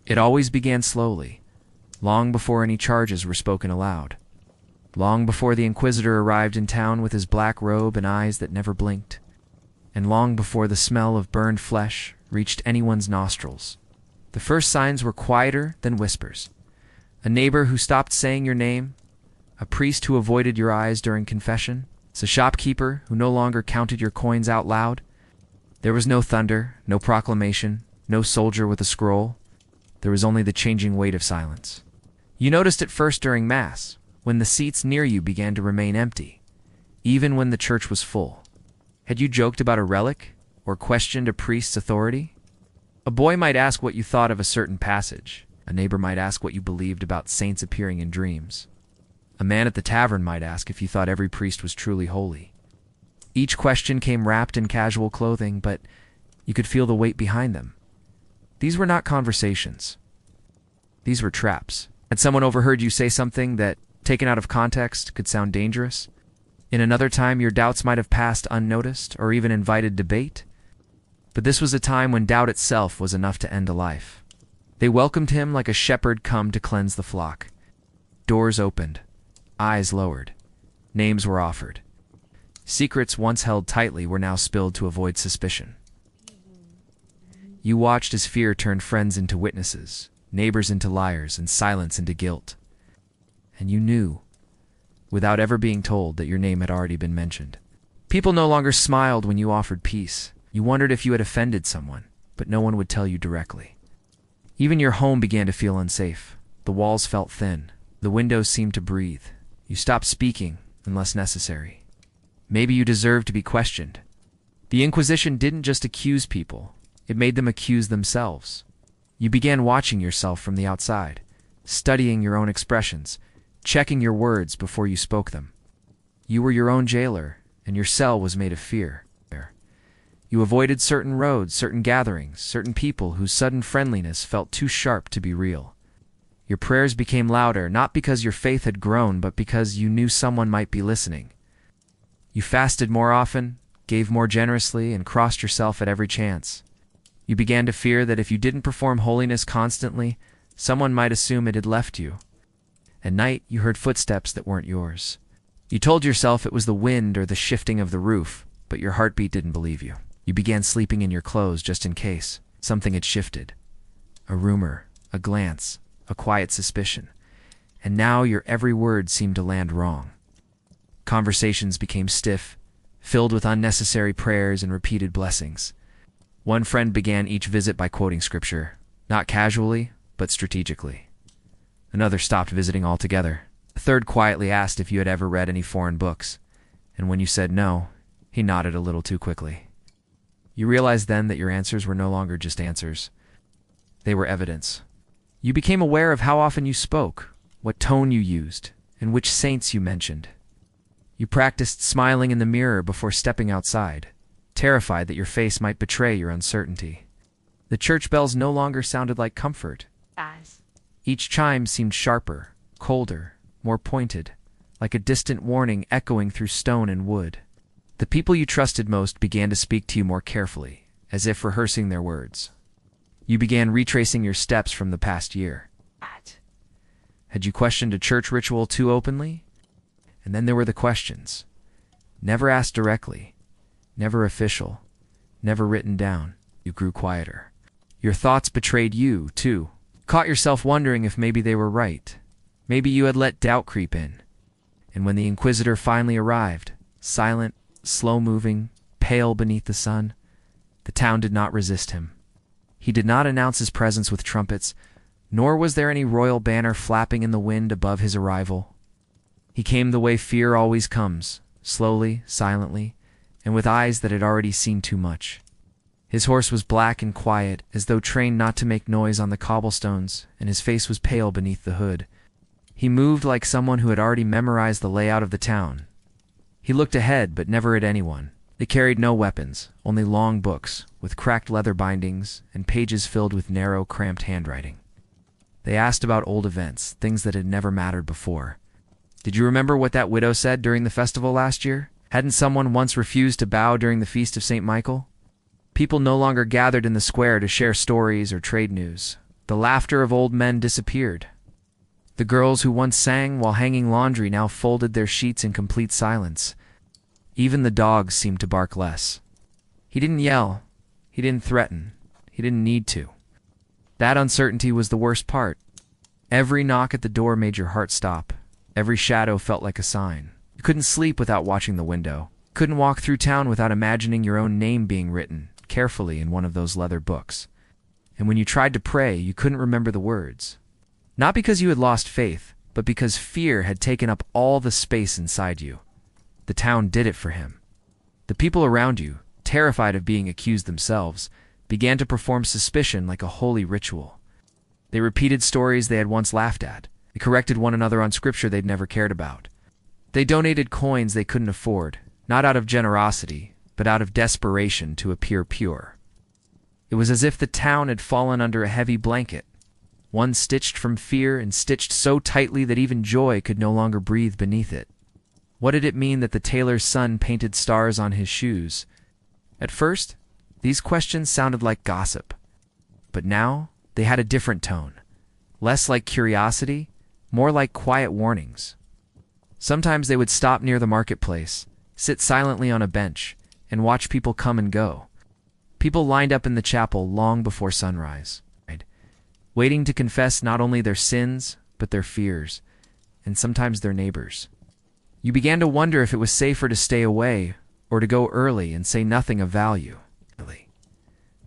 It always began slowly, long before any charges were spoken aloud. Long before the Inquisitor arrived in town with his black robe and eyes that never blinked. And long before the smell of burned flesh reached anyone's nostrils. The first signs were quieter than whispers. A neighbor who stopped saying your name, a priest who avoided your eyes during confession, a shopkeeper who no longer counted your coins out loud. There was no thunder, no proclamation, no soldier with a scroll. There was only the changing weight of silence. You noticed it first during Mass, when the seats near you began to remain empty, even when the church was full. Had you joked about a relic, or questioned a priest's authority? A boy might ask what you thought of a certain passage. A neighbor might ask what you believed about saints appearing in dreams. A man at the tavern might ask if you thought every priest was truly holy. Each question came wrapped in casual clothing, but you could feel the weight behind them. These were not conversations. These were traps. Had someone overheard you say something that, taken out of context, could sound dangerous? In another time, your doubts might have passed unnoticed or even invited debate. But this was a time when doubt itself was enough to end a life. They welcomed him like a shepherd come to cleanse the flock. Doors opened, eyes lowered, names were offered. Secrets once held tightly were now spilled to avoid suspicion. You watched as fear turned friends into witnesses, neighbors into liars, and silence into guilt. And you knew, without ever being told, that your name had already been mentioned. People no longer smiled when you offered peace. You wondered if you had offended someone, but no one would tell you directly. Even your home began to feel unsafe. The walls felt thin. The windows seemed to breathe. You stopped speaking unless necessary. Maybe you deserved to be questioned. The Inquisition didn't just accuse people. It made them accuse themselves. You began watching yourself from the outside, studying your own expressions, checking your words before you spoke them. You were your own jailer, and your cell was made of fear. You avoided certain roads, certain gatherings, certain people whose sudden friendliness felt too sharp to be real. Your prayers became louder, not because your faith had grown, but because you knew someone might be listening. You fasted more often, gave more generously, and crossed yourself at every chance. You began to fear that if you didn't perform holiness constantly, someone might assume it had left you. At night, you heard footsteps that weren't yours. You told yourself it was the wind or the shifting of the roof, but your heartbeat didn't believe you. You began sleeping in your clothes just in case. Something had shifted. A rumor, a glance, a quiet suspicion. And now your every word seemed to land wrong. Conversations became stiff, filled with unnecessary prayers and repeated blessings. One friend began each visit by quoting scripture, not casually, but strategically. Another stopped visiting altogether. A third quietly asked if you had ever read any foreign books, and when you said no, he nodded a little too quickly. You realized then that your answers were no longer just answers. They were evidence. You became aware of how often you spoke, what tone you used, and which saints you mentioned. You practiced smiling in the mirror before stepping outside, terrified that your face might betray your uncertainty. The church bells no longer sounded like comfort. Each chime seemed sharper, colder, more pointed, like a distant warning echoing through stone and wood. The people you trusted most began to speak to you more carefully, as if rehearsing their words. You began retracing your steps from the past year. Had you questioned a church ritual too openly? And then there were the questions. Never asked directly, never official, never written down. You grew quieter. Your thoughts betrayed you, too. Caught yourself wondering if maybe they were right. Maybe you had let doubt creep in. And when the Inquisitor finally arrived, silent, slow-moving, pale beneath the sun, the town did not resist him. He did not announce his presence with trumpets, nor was there any royal banner flapping in the wind above his arrival. He came the way fear always comes, slowly, silently, and with eyes that had already seen too much. His horse was black and quiet, as though trained not to make noise on the cobblestones, and his face was pale beneath the hood. He moved like someone who had already memorized the layout of the town. He looked ahead, but never at anyone. They carried no weapons, only long books, with cracked leather bindings and pages filled with narrow, cramped handwriting. They asked about old events, things that had never mattered before. Did you remember what that widow said during the festival last year? Hadn't someone once refused to bow during the feast of St. Michael? People no longer gathered in the square to share stories or trade news. The laughter of old men disappeared. The girls who once sang while hanging laundry now folded their sheets in complete silence. Even the dogs seemed to bark less. He didn't yell. He didn't threaten. He didn't need to. That uncertainty was the worst part. Every knock at the door made your heart stop. Every shadow felt like a sign. You couldn't sleep without watching the window. Couldn't walk through town without imagining your own name being written carefully in one of those leather books. And when you tried to pray, you couldn't remember the words. Not because you had lost faith, but because fear had taken up all the space inside you. The town did it for him. The people around you, terrified of being accused themselves, began to perform suspicion like a holy ritual. They repeated stories they had once laughed at. They corrected one another on scripture they'd never cared about. They donated coins they couldn't afford, not out of generosity, but out of desperation to appear pure. It was as if the town had fallen under a heavy blanket, one stitched from fear and stitched so tightly that even joy could no longer breathe beneath it. What did it mean that the tailor's son painted stars on his shoes? At first, these questions sounded like gossip, but now they had a different tone, less like curiosity, more like quiet warnings. Sometimes they would stop near the marketplace, sit silently on a bench, and watch people come and go. People lined up in the chapel long before sunrise, waiting to confess not only their sins, but their fears, and sometimes their neighbors. You began to wonder if it was safer to stay away or to go early and say nothing of value.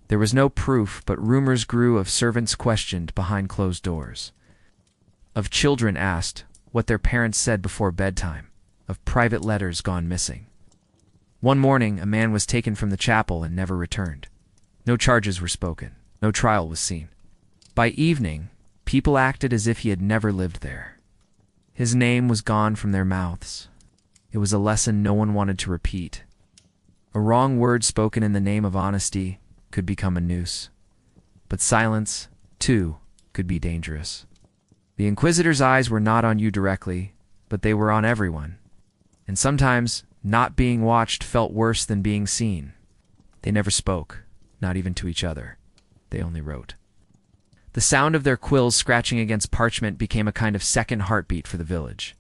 There was no proof, but rumors grew of servants questioned behind closed doors, of children asked what their parents said before bedtime, of private letters gone missing. One morning, a man was taken from the chapel and never returned. No charges were spoken. No trial was seen. By evening, people acted as if he had never lived there. His name was gone from their mouths. It was a lesson no one wanted to repeat. A wrong word spoken in the name of honesty could become a noose. But silence, too, could be dangerous. The Inquisitor's eyes were not on you directly, but they were on everyone. And sometimes, not being watched felt worse than being seen. They never spoke, not even to each other. They only wrote. The sound of their quills scratching against parchment became a kind of second heartbeat for the village.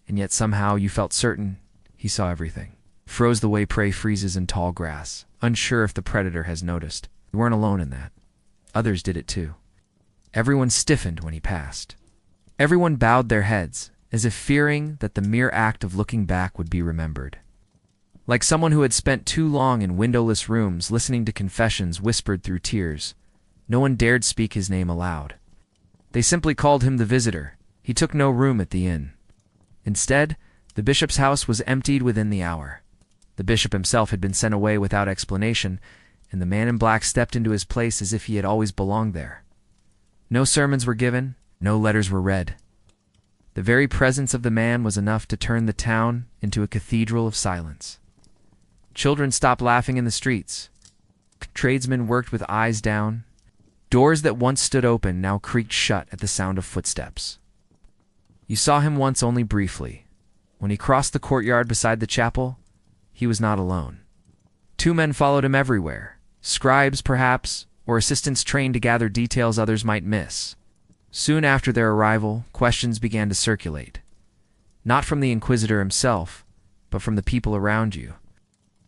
And yet somehow you felt certain he saw everything. Froze the way prey freezes in tall grass, unsure if the predator has noticed. You weren't alone in that. Others did it too. Everyone stiffened when he passed. Everyone bowed their heads, as if fearing that the mere act of looking back would be remembered. Like someone who had spent too long in windowless rooms listening to confessions whispered through tears, no one dared speak his name aloud. They simply called him the visitor. He took no room at the inn. Instead, the bishop's house was emptied within the hour. The bishop himself had been sent away without explanation, and the man in black stepped into his place as if he had always belonged there. No sermons were given, no letters were read. The very presence of the man was enough to turn the town into a cathedral of silence. Children stopped laughing in the streets. Tradesmen worked with eyes down. Doors that once stood open now creaked shut at the sound of footsteps. You saw him once only briefly. When he crossed the courtyard beside the chapel, he was not alone. Two men followed him everywhere, scribes perhaps, or assistants trained to gather details others might miss. Soon after their arrival, questions began to circulate. Not from the Inquisitor himself, but from the people around you.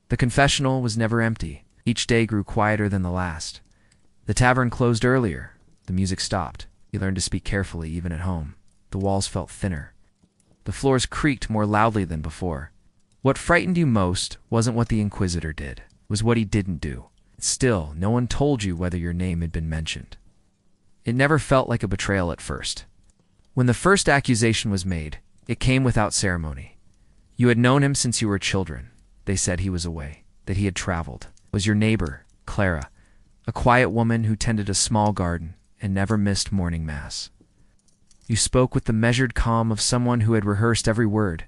The confessional was never empty. Each day grew quieter than the last. The tavern closed earlier. The music stopped. You learned to speak carefully even at home. The walls felt thinner. The floors creaked more loudly than before. What frightened you most wasn't what the Inquisitor did. It was what he didn't do. Still, no one told you whether your name had been mentioned. It never felt like a betrayal at first. When the first accusation was made, it came without ceremony. You had known him since you were children. They said he was away, that he had traveled. It was your neighbor, Clara, a quiet woman who tended a small garden and never missed morning mass. You spoke with the measured calm of someone who had rehearsed every word.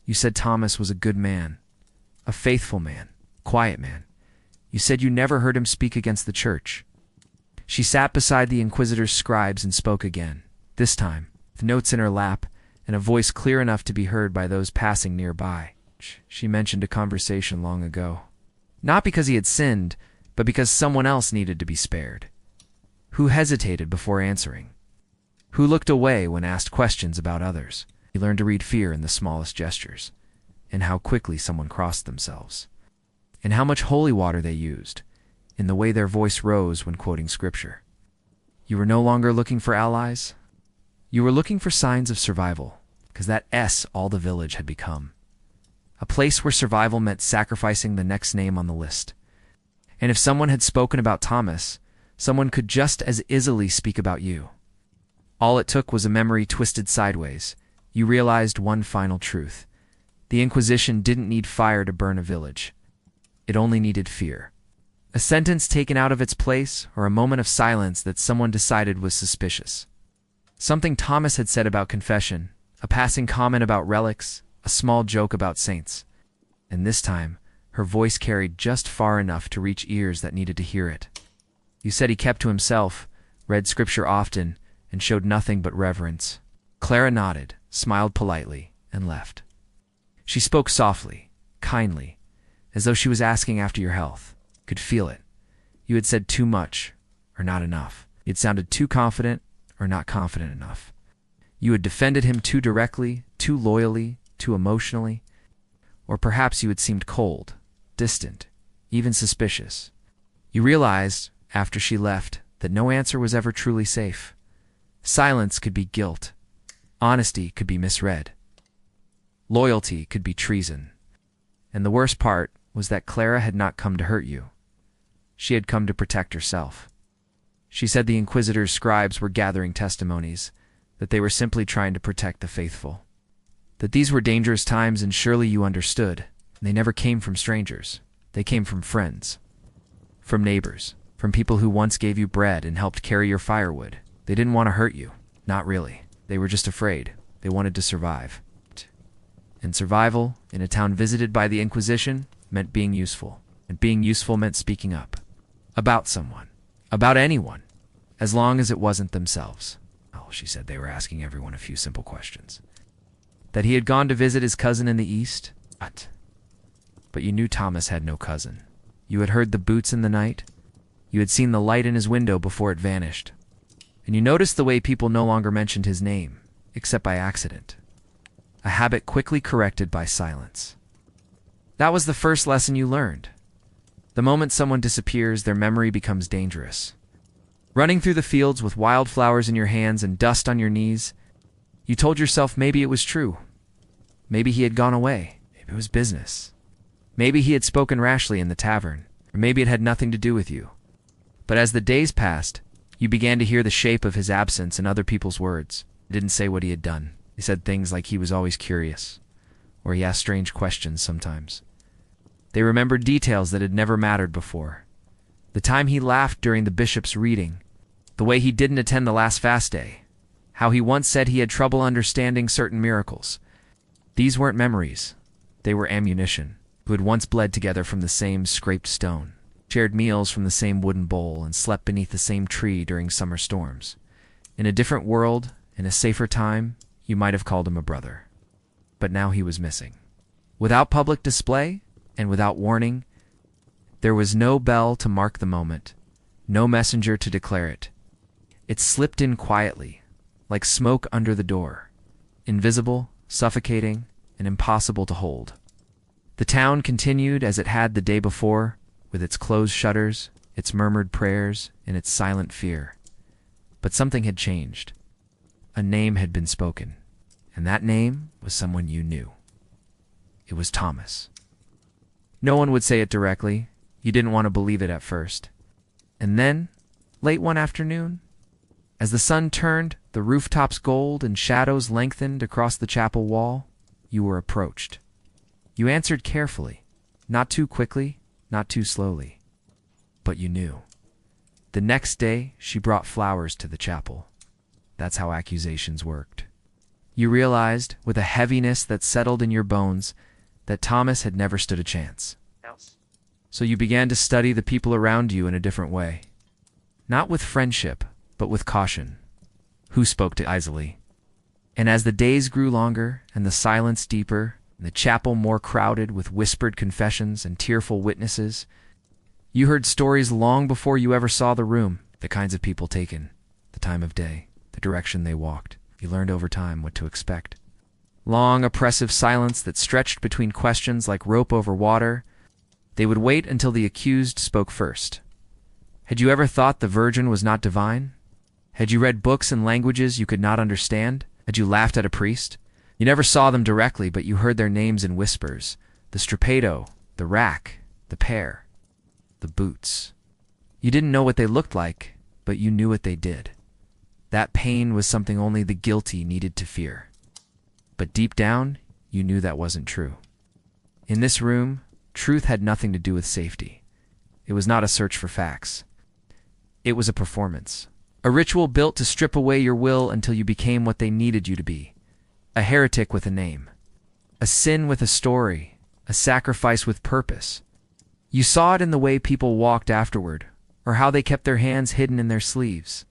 You said Thomas was a good man, a faithful man, quiet man. You said you never heard him speak against the church. She sat beside the Inquisitor's scribes and spoke again, this time, with notes in her lap and a voice clear enough to be heard by those passing nearby. She mentioned a conversation long ago. Not because he had sinned, but because someone else needed to be spared. Who hesitated before answering? Who looked away when asked questions about others? You learned to read fear in the smallest gestures, in how quickly someone crossed themselves, in how much holy water they used, in the way their voice rose when quoting scripture. You were no longer looking for allies. You were looking for signs of survival, because that all the village had become. A place where survival meant sacrificing the next name on the list. And if someone had spoken about Thomas, someone could just as easily speak about you. All it took was a memory twisted sideways. You realized one final truth. The Inquisition didn't need fire to burn a village. It only needed fear. A sentence taken out of its place, or a moment of silence that someone decided was suspicious. Something Thomas had said about confession, a passing comment about relics, a small joke about saints. And this time, her voice carried just far enough to reach ears that needed to hear it. You said he kept to himself, read scripture often, and showed nothing but reverence. Clara nodded, smiled politely, and left. She spoke softly, kindly, as though she was asking after your health. Could feel it. You had said too much, or not enough. It sounded too confident, or not confident enough. You had defended him too directly, too loyally, too emotionally. Or perhaps you had seemed cold, distant, even suspicious. You realized, after she left, that no answer was ever truly safe. Silence could be guilt. Honesty could be misread. Loyalty could be treason. And the worst part was that Clara had not come to hurt you. She had come to protect herself. She said the Inquisitor's scribes were gathering testimonies, that they were simply trying to protect the faithful. That these were dangerous times, and surely you understood. They never came from strangers. They came from friends. From neighbors. From people who once gave you bread and helped carry your firewood. They didn't want to hurt you. Not really. They were just afraid. They wanted to survive. And survival, in a town visited by the Inquisition, meant being useful. And being useful meant speaking up. About someone. About anyone. As long as it wasn't themselves. Oh, she said they were asking everyone a few simple questions. That he had gone to visit his cousin in the east? What? But you knew Thomas had no cousin. You had heard the boots in the night. You had seen the light in his window before it vanished. And you noticed the way people no longer mentioned his name, except by accident. A habit quickly corrected by silence. That was the first lesson you learned. The moment someone disappears, their memory becomes dangerous. Running through the fields with wildflowers in your hands and dust on your knees, you told yourself maybe it was true. Maybe he had gone away. Maybe it was business. Maybe he had spoken rashly in the tavern, or maybe it had nothing to do with you. But as the days passed, you began to hear the shape of his absence in other people's words. He didn't say what he had done. He said things like he was always curious, or he asked strange questions sometimes. They remembered details that had never mattered before. The time he laughed during the bishop's reading, the way he didn't attend the last fast day, how he once said he had trouble understanding certain miracles. These weren't memories. They were ammunition, who had once bled together from the same scraped stone, shared meals from the same wooden bowl, and slept beneath the same tree during summer storms. In a different world, in a safer time, you might have called him a brother. But now he was missing. Without public display, and without warning, there was no bell to mark the moment, no messenger to declare it. It slipped in quietly, like smoke under the door, invisible, suffocating, and impossible to hold. The town continued as it had the day before, with its closed shutters, its murmured prayers, and its silent fear. But something had changed. A name had been spoken, and that name was someone you knew. It was Thomas. No one would say it directly. You didn't want to believe it at first. And then, late one afternoon, as the sun turned, the rooftops gold and shadows lengthened across the chapel wall, you were approached. You answered carefully, not too quickly, not too slowly. But you knew. The next day, she brought flowers to the chapel. That's how accusations worked. You realized, with a heaviness that settled in your bones, that Thomas had never stood a chance. So you began to study the people around you in a different way. Not with friendship, but with caution. Who spoke to easily? And as the days grew longer, and the silence deeper, and the chapel more crowded with whispered confessions and tearful witnesses, you heard stories long before you ever saw the room. the kinds of people taken, the time of day, the direction they walked. You learned over time what to expect. Long, oppressive silence that stretched between questions like rope over water. They would wait until the accused spoke first. Had you ever thought the Virgin was not divine? Had you read books in languages you could not understand? Had you laughed at a priest? You never saw them directly, but you heard their names in whispers. The Strapado, the Rack, the Pear, the Boots. You didn't know what they looked like, but you knew what they did. That pain was something only the guilty needed to fear. But deep down, you knew that wasn't true. In this room, truth had nothing to do with safety. It was not a search for facts. It was a performance. A ritual built to strip away your will until you became what they needed you to be. A heretic with a name. A sin with a story. A sacrifice with purpose. You saw it in the way people walked afterward, or how they kept their hands hidden in their sleeves.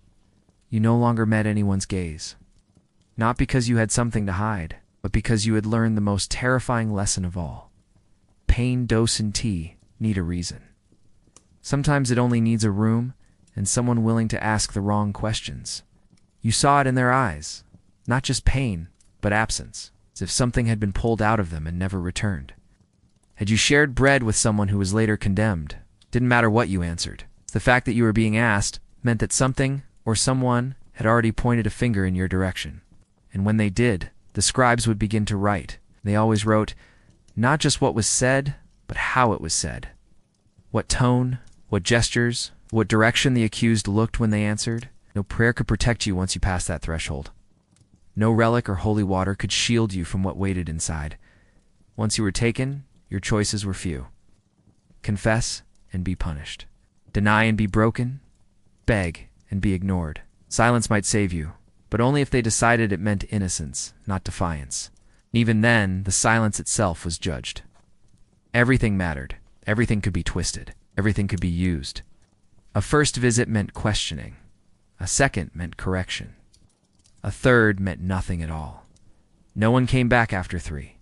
You no longer met anyone's gaze. Not because you had something to hide, but because you had learned the most terrifying lesson of all. Pain, dose, and tea need a reason. Sometimes it only needs a room and someone willing to ask the wrong questions. You saw it in their eyes, not just pain, but absence, as if something had been pulled out of them and never returned. Had you shared bread with someone who was later condemned, didn't matter what you answered. The fact that you were being asked meant that something or someone had already pointed a finger in your direction. And when they did, the scribes would begin to write. They always wrote not just what was said, but how it was said. What tone, what gestures, what direction the accused looked when they answered. No prayer could protect you once you passed that threshold. No relic or holy water could shield you from what waited inside. Once you were taken, your choices were few. Confess and be punished. Deny and be broken. Beg and be ignored. Silence might save you, but only if they decided it meant innocence, not defiance. Even then, the silence itself was judged. Everything mattered. Everything could be twisted. Everything could be used. A first visit meant questioning. A second meant correction. A third meant nothing at all. No one came back after 3,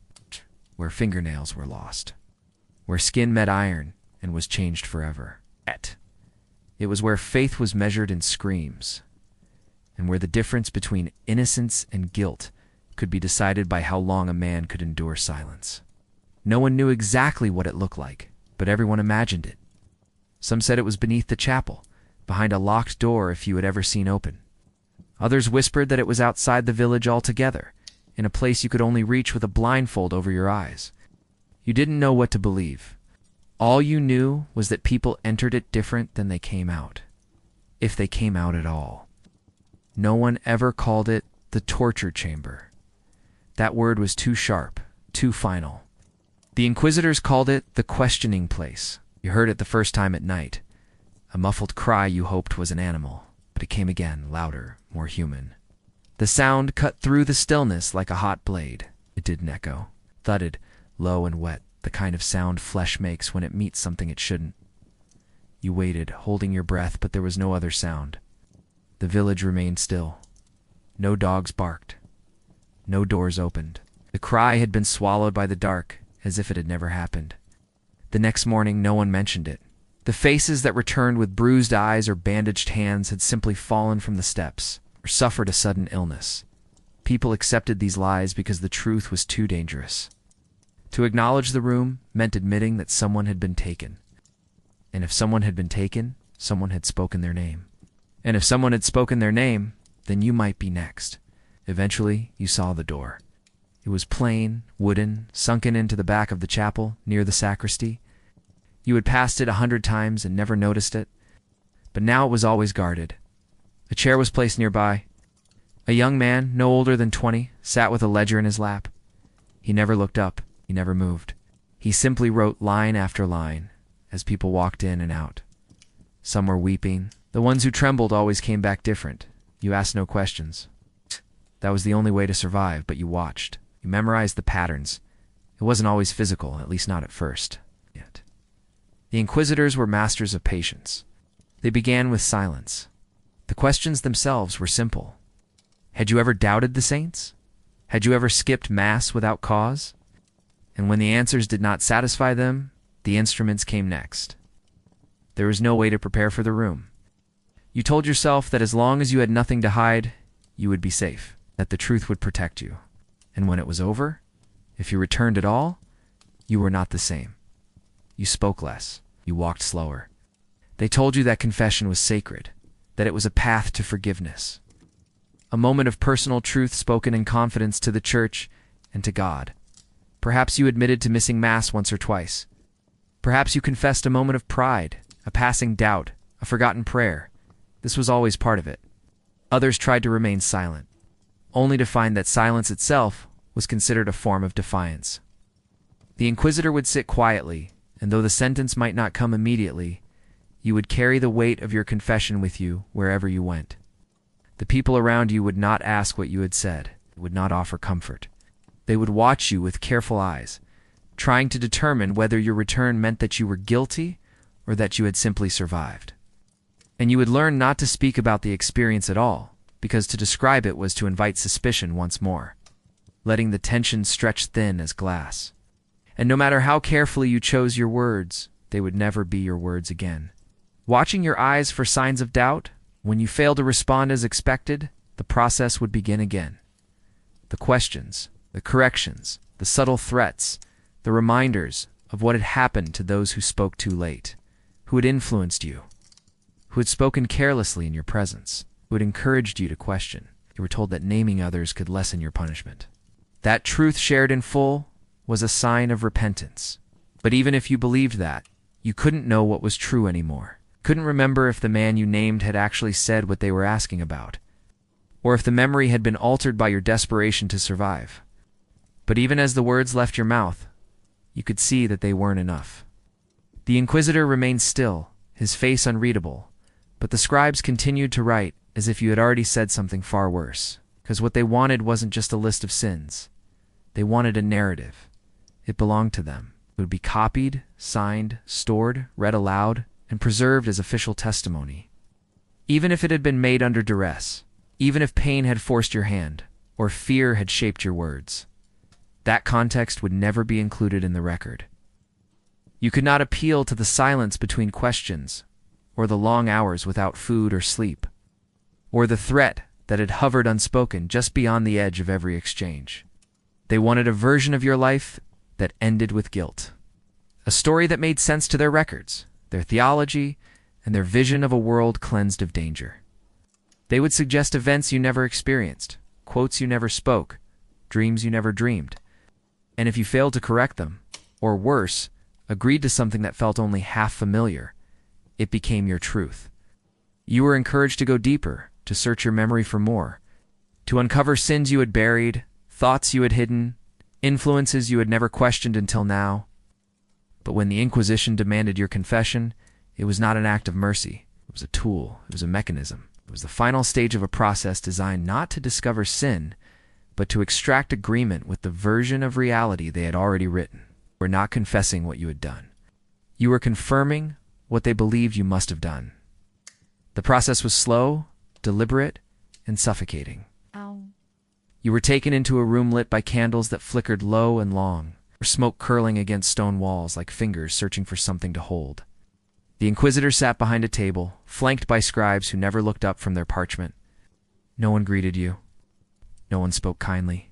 where fingernails were lost, where skin met iron and was changed forever. It was where faith was measured in screams, and where the difference between innocence and guilt could be decided by how long a man could endure silence. No one knew exactly what it looked like, but everyone imagined it. Some said it was beneath the chapel, behind a locked door if you had ever seen open. Others whispered that it was outside the village altogether, in a place you could only reach with a blindfold over your eyes. You didn't know what to believe. All you knew was that people entered it different than they came out, if they came out at all. No one ever called it the torture chamber. That word was too sharp, too final. The Inquisitors called it the questioning place. You heard it the first time at night. A muffled cry you hoped was an animal, but it came again, louder, more human. The sound cut through the stillness like a hot blade. It didn't echo. Thudded, low and wet, the kind of sound flesh makes when it meets something it shouldn't. You waited, holding your breath, but there was no other sound. The village remained still. No dogs barked. No doors opened. The cry had been swallowed by the dark, as if it had never happened. The next morning, no one mentioned it. The faces that returned with bruised eyes or bandaged hands had simply fallen from the steps, or suffered a sudden illness. People accepted these lies because the truth was too dangerous. To acknowledge the room meant admitting that someone had been taken. And if someone had been taken, someone had spoken their name. And if someone had spoken their name, then you might be next. Eventually, you saw the door. It was plain, wooden, sunken into the back of the chapel, near the sacristy. You had passed it 100 times and never noticed it, but now it was always guarded. A chair was placed nearby. A young man, no older than 20, sat with a ledger in his lap. He never looked up. He never moved. He simply wrote line after line as people walked in and out. Some were weeping. The ones who trembled always came back different. You asked no questions. That was the only way to survive, but you watched. You memorized the patterns. It wasn't always physical, at least not at first. Yet. The Inquisitors were masters of patience. They began with silence. The questions themselves were simple. Had you ever doubted the saints? Had you ever skipped Mass without cause? And when the answers did not satisfy them, the instruments came next. There was no way to prepare for the room. You told yourself that as long as you had nothing to hide, you would be safe, that the truth would protect you. And when it was over, if you returned at all, you were not the same. You spoke less. You walked slower. They told you that confession was sacred, that it was a path to forgiveness. A moment of personal truth spoken in confidence to the church and to God. Perhaps you admitted to missing Mass once or twice. Perhaps you confessed a moment of pride, a passing doubt, a forgotten prayer. This was always part of it. Others tried to remain silent, only to find that silence itself was considered a form of defiance. The Inquisitor would sit quietly, and though the sentence might not come immediately, you would carry the weight of your confession with you wherever you went. The people around you would not ask what you had said, would not offer comfort. They would watch you with careful eyes, trying to determine whether your return meant that you were guilty or that you had simply survived. And you would learn not to speak about the experience at all, because to describe it was to invite suspicion once more, letting the tension stretch thin as glass. And no matter how carefully you chose your words, they would never be your words again. Watching your eyes for signs of doubt, when you failed to respond as expected, the process would begin again. The questions, the corrections, the subtle threats, the reminders of what had happened to those who spoke too late, who had influenced you, who had spoken carelessly in your presence, who had encouraged you to question. You were told that naming others could lessen your punishment. That truth shared in full was a sign of repentance. But even if you believed that, you couldn't know what was true anymore. Couldn't remember if the man you named had actually said what they were asking about, or if the memory had been altered by your desperation to survive. But even as the words left your mouth, you could see that they weren't enough. The Inquisitor remained still, his face unreadable, but the scribes continued to write as if you had already said something far worse, because what they wanted wasn't just a list of sins. They wanted a narrative. It belonged to them. It would be copied, signed, stored, read aloud, and preserved as official testimony. Even if it had been made under duress, even if pain had forced your hand, or fear had shaped your words, that context would never be included in the record. You could not appeal to the silence between questions, or the long hours without food or sleep, or the threat that had hovered unspoken just beyond the edge of every exchange. They wanted a version of your life that ended with guilt, a story that made sense to their records, their theology, and their vision of a world cleansed of danger. They would suggest events you never experienced, quotes you never spoke, dreams you never dreamed. And if you failed to correct them, or worse, agreed to something that felt only half familiar, it became your truth. You were encouraged to go deeper, to search your memory for more, to uncover sins you had buried, thoughts you had hidden, influences you had never questioned until now. But when the Inquisition demanded your confession, it was not an act of mercy. It was a tool. It was a mechanism. It was the final stage of a process designed not to discover sin, but to extract agreement with the version of reality they had already written. You were not confessing what you had done. You were confirming what they believed you must have done. The process was slow, deliberate, and suffocating. Ow. You were taken into a room lit by candles that flickered low and long, or smoke curling against stone walls like fingers searching for something to hold. The Inquisitor sat behind a table, flanked by scribes who never looked up from their parchment. No one greeted you. No one spoke kindly.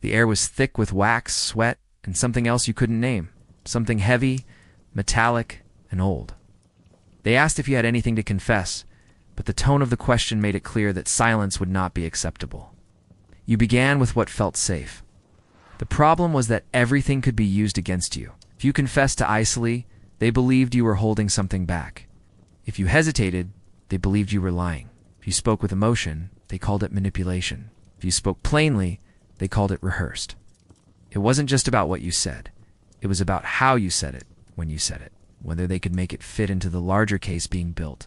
The air was thick with wax, sweat, and something else you couldn't name, something heavy, metallic, and old. They asked if you had anything to confess, but the tone of the question made it clear that silence would not be acceptable. You began with what felt safe. The problem was that everything could be used against you. If you confessed to Isoli, they believed you were holding something back. If you hesitated, they believed you were lying. If you spoke with emotion, they called it manipulation. If you spoke plainly, they called it rehearsed. It wasn't just about what you said. It was about how you said it, when you said it, whether they could make it fit into the larger case being built,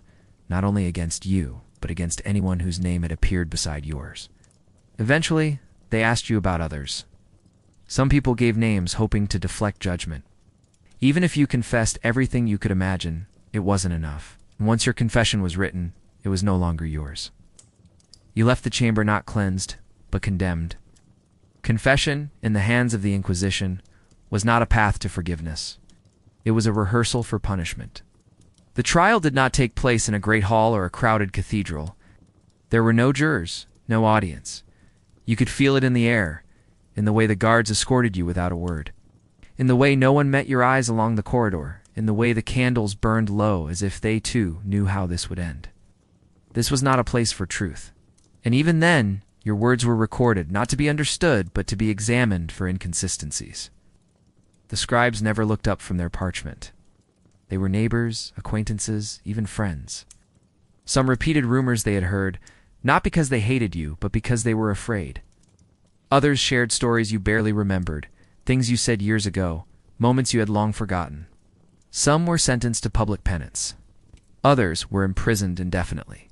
not only against you, but against anyone whose name had appeared beside yours. Eventually, they asked you about others. Some people gave names hoping to deflect judgment. Even if you confessed everything you could imagine, it wasn't enough. And once your confession was written, it was no longer yours. You left the chamber not cleansed, but condemned. Confession, in the hands of the Inquisition, was not a path to forgiveness. It was a rehearsal for punishment. The trial did not take place in a great hall or a crowded cathedral. There were no jurors, no audience. You could feel it in the air, in the way the guards escorted you without a word, in the way no one met your eyes along the corridor, in the way the candles burned low as if they too knew how this would end. This was not a place for truth. And even then, your words were recorded, not to be understood, but to be examined for inconsistencies. The scribes never looked up from their parchment. They were neighbors, acquaintances, even friends. Some repeated rumors they had heard, not because they hated you, but because they were afraid. Others shared stories you barely remembered, things you said years ago, moments you had long forgotten. Some were sentenced to public penance. Others were imprisoned indefinitely.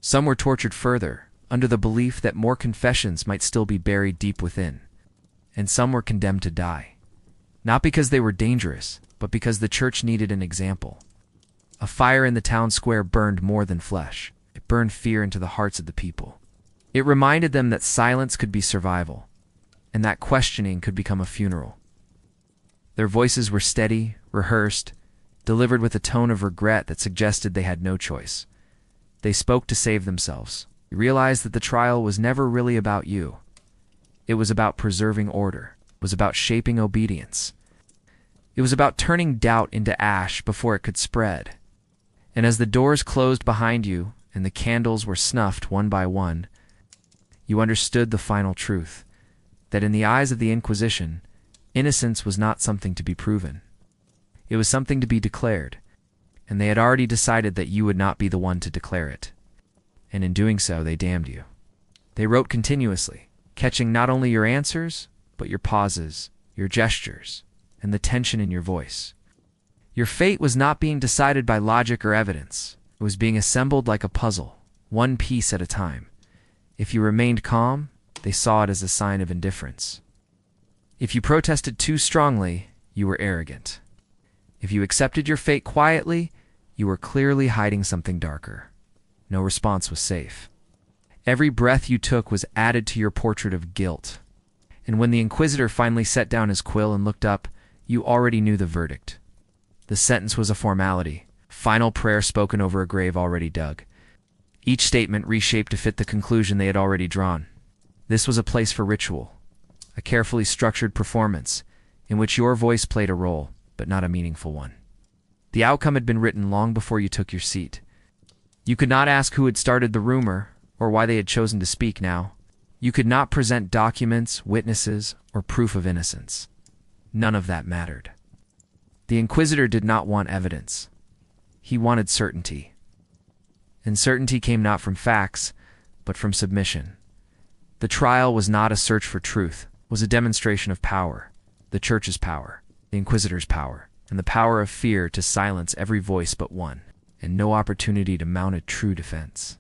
Some were tortured further, under the belief that more confessions might still be buried deep within. And some were condemned to die. Not because they were dangerous, but because the church needed an example. A fire in the town square burned more than flesh. It burned fear into the hearts of the people. It reminded them that silence could be survival, and that questioning could become a funeral. Their voices were steady, rehearsed, delivered with a tone of regret that suggested they had no choice. They spoke to save themselves. You realized that the trial was never really about you. It was about preserving order. It was about shaping obedience. It was about turning doubt into ash before it could spread. And as the doors closed behind you and the candles were snuffed one by one, you understood the final truth, that in the eyes of the Inquisition, innocence was not something to be proven. It was something to be declared, and they had already decided that you would not be the one to declare it. And in doing so, they damned you. They wrote continuously, catching not only your answers, but your pauses, your gestures, and the tension in your voice. Your fate was not being decided by logic or evidence. It was being assembled like a puzzle, one piece at a time. If you remained calm, they saw it as a sign of indifference. If you protested too strongly, you were arrogant. If you accepted your fate quietly, you were clearly hiding something darker. No response was safe. Every breath you took was added to your portrait of guilt. And when the Inquisitor finally set down his quill and looked up, you already knew the verdict. The sentence was a formality, final prayer spoken over a grave already dug. Each statement reshaped to fit the conclusion they had already drawn. This was a place for ritual, a carefully structured performance in which your voice played a role, but not a meaningful one. The outcome had been written long before you took your seat. You could not ask who had started the rumor or why they had chosen to speak now. You could not present documents, witnesses, or proof of innocence. None of that mattered. The Inquisitor did not want evidence. He wanted certainty. And certainty came not from facts, but from submission. The trial was not a search for truth, it was a demonstration of power, the Church's power, the Inquisitor's power, and the power of fear to silence every voice but one, and no opportunity to mount a true defense.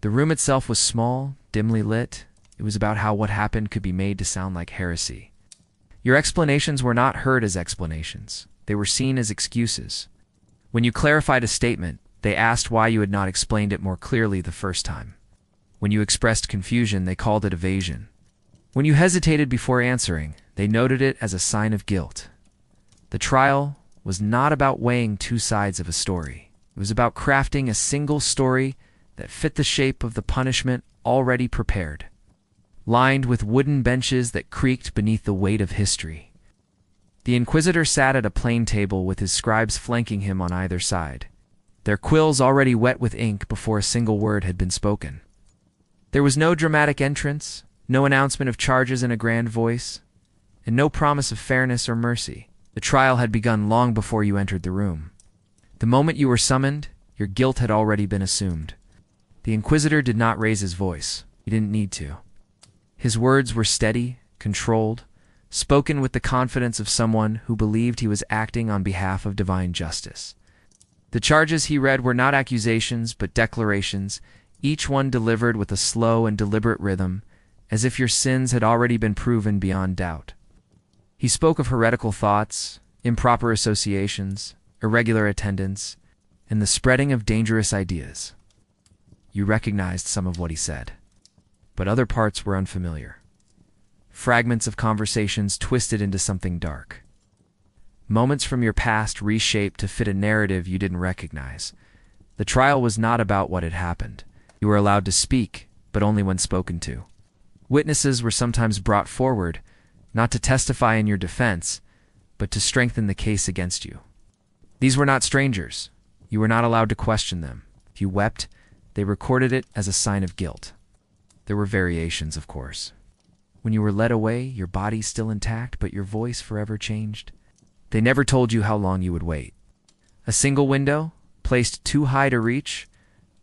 The room itself was small, dimly lit. It was about how what happened could be made to sound like heresy. Your explanations were not heard as explanations. They were seen as excuses. When you clarified a statement, they asked why you had not explained it more clearly the first time. When you expressed confusion, they called it evasion. When you hesitated before answering, they noted it as a sign of guilt. The trial was not about weighing two sides of a story. It was about crafting a single story that fit the shape of the punishment already prepared, lined with wooden benches that creaked beneath the weight of history. The Inquisitor sat at a plain table with his scribes flanking him on either side, their quills already wet with ink before a single word had been spoken. There was no dramatic entrance, no announcement of charges in a grand voice, and no promise of fairness or mercy. The trial had begun long before you entered the room. The moment you were summoned, your guilt had already been assumed. The Inquisitor did not raise his voice. He didn't need to. His words were steady, controlled, spoken with the confidence of someone who believed he was acting on behalf of divine justice. The charges he read were not accusations, but declarations, each one delivered with a slow and deliberate rhythm, as if your sins had already been proven beyond doubt. He spoke of heretical thoughts, improper associations, irregular attendance, and the spreading of dangerous ideas. You recognized some of what he said, but other parts were unfamiliar. Fragments of conversations twisted into something dark. Moments from your past reshaped to fit a narrative you didn't recognize. The trial was not about what had happened. You were allowed to speak, but only when spoken to. Witnesses were sometimes brought forward, not to testify in your defense, but to strengthen the case against you. These were not strangers. You were not allowed to question them. If you wept, they recorded it as a sign of guilt. There were variations, of course. When you were led away, your body still intact, but your voice forever changed. They never told you how long you would wait. A single window, placed too high to reach,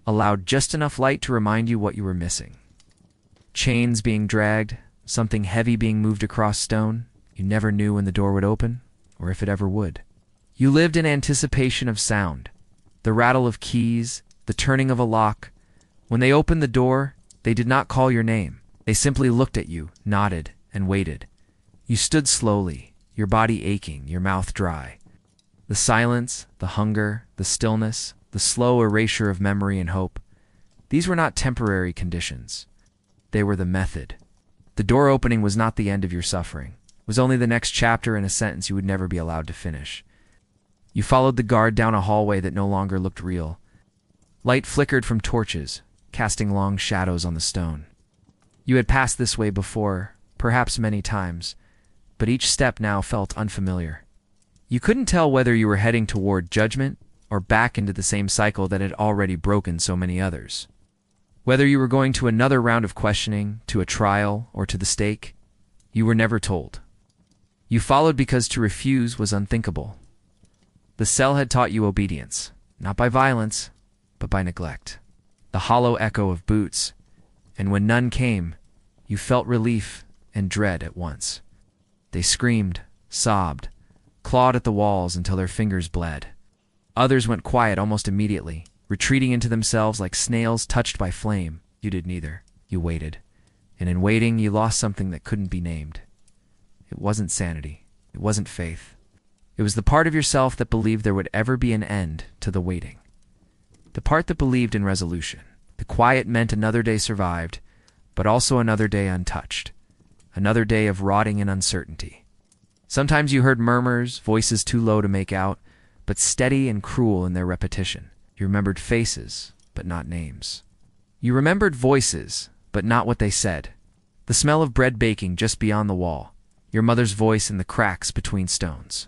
allowed just enough light to remind you what you were missing. Chains being dragged, something heavy being moved across stone. You never knew when the door would open, or if it ever would. You lived in anticipation of sound, the rattle of keys, the turning of a lock. When they opened the door, they did not call your name. They simply looked at you, nodded, and waited. You stood slowly, your body aching, your mouth dry. The silence, the hunger, the stillness, the slow erasure of memory and hope. These were not temporary conditions. They were the method. The door opening was not the end of your suffering. It was only the next chapter in a sentence you would never be allowed to finish. You followed the guard down a hallway that no longer looked real. Light flickered from torches, casting long shadows on the stone. You had passed this way before, perhaps many times, but each step now felt unfamiliar. You couldn't tell whether you were heading toward judgment or back into the same cycle that had already broken so many others. Whether you were going to another round of questioning, to a trial, or to the stake, you were never told. You followed because to refuse was unthinkable. The cell had taught you obedience, not by violence, but by neglect. The hollow echo of boots, and when none came, you felt relief and dread at once. They screamed, sobbed, clawed at the walls until their fingers bled. Others went quiet almost immediately, retreating into themselves like snails touched by flame. You did neither. You waited. And in waiting, you lost something that couldn't be named. It wasn't sanity. It wasn't faith. It was the part of yourself that believed there would ever be an end to the waiting. The part that believed in resolution. The quiet meant another day survived, but also another day untouched. Another day of rotting in uncertainty. Sometimes you heard murmurs, voices too low to make out, but steady and cruel in their repetition. You remembered faces, but not names. You remembered voices, but not what they said. The smell of bread baking just beyond the wall. Your mother's voice in the cracks between stones.